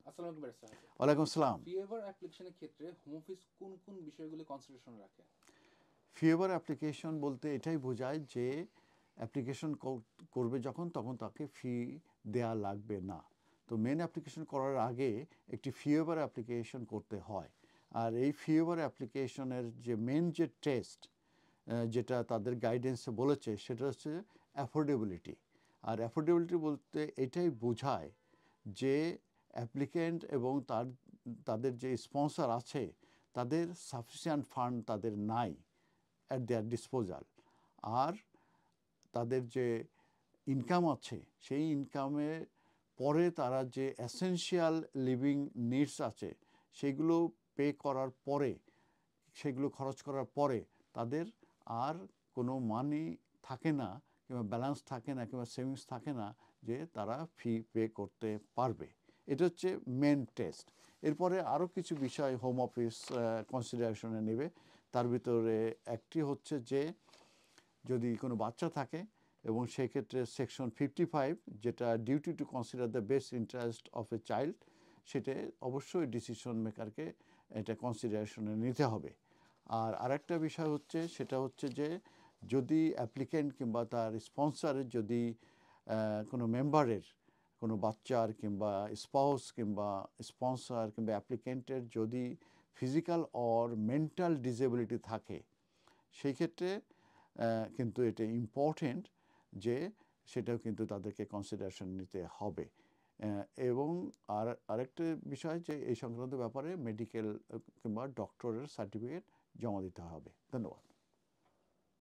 আসসালামু আলাইকুম ব্যারিস্টার হাসান। ওয়ালাইকুম আসসালাম। ফি ওয়েভার অ্যাপ্লিকেশনের ক্ষেত্রে হোম অফিস কোন কোন বিষয়গুলি কনসিডারেশন রাখে? ফি ওয়েভার অ্যাপ্লিকেশন বলতে এটাই বোঝায় যে অ্যাপ্লিকেশন করবে যখন তখন তাকে ফি দেয়া লাগবে না। তো মেন অ্যাপ্লিকেশন করার আগে একটি ফি ওয়েভার অ্যাপ্লিকেশন করতে হয়। আর এই ফি ওয়েভার অ্যাপ্লিকেশনের যে মেন যে টেস্ট যেটা তাদের গাইডেন্সে বলেছে সেটা হচ্ছে অ্যাফোর্ডেবিলিটি। আর অ্যাফোর্ডেবিলিটি বলতে এটাই বোঝায় যে অ্যাপ্লিক্যান্ট এবং তাদের যে স্পন্সর আছে তাদের সাফিসিয়েন্ট ফান্ড তাদের নাই অ্যাট দেয়ার ডিসপোজাল। আর তাদের যে ইনকাম আছে সেই ইনকামে পরে তারা যে এসেনশিয়াল লিভিং নিডস আছে সেগুলো পে করার পরে, সেগুলো খরচ করার পরে তাদের আর কোনো মানি থাকে না কিংবা ব্যালেন্স থাকে না কিংবা সেভিংস থাকে না যে তারা ফি পে করতে পারবে। এটা হচ্ছে মেন টেস্ট। এরপরে আরও কিছু বিষয় হোম অফিস কনসিডারেশনে নেবে। তার ভিতরে একটি হচ্ছে যে যদি কোনো বাচ্চা থাকে এবং সেক্ষেত্রে সেকশন 55 যেটা duty to consider the best interest of a child, সেটা অবশ্যই ডিসিশন মেকারকে এটা কনসিডারেশনে নিতে হবে। আর আরেকটা বিষয় হচ্ছে সেটা হচ্ছে যে যদি অ্যাপ্লিক্যান্ট কিংবা তার স্পন্সরের যদি কোনো মেম্বারের, কোনো বাচ্চার কিংবা স্পাউস কিংবা স্পন্সর কিংবা অ্যাপ্লিক্যান্টের যদি ফিজিক্যাল অর মেন্টাল ডিসেবিলিটি থাকে সেই ক্ষেত্রে কিন্তু এটা ইম্পর্টেন্ট যে সেটাও কিন্তু তাদেরকে কনসিডারেশন নিতে হবে। এবং আরেকটা বিষয় যে এই সংক্রান্ত ব্যাপারে মেডিকেল কিংবা ডক্টরের সার্টিফিকেট জমা দিতে হবে। ধন্যবাদ।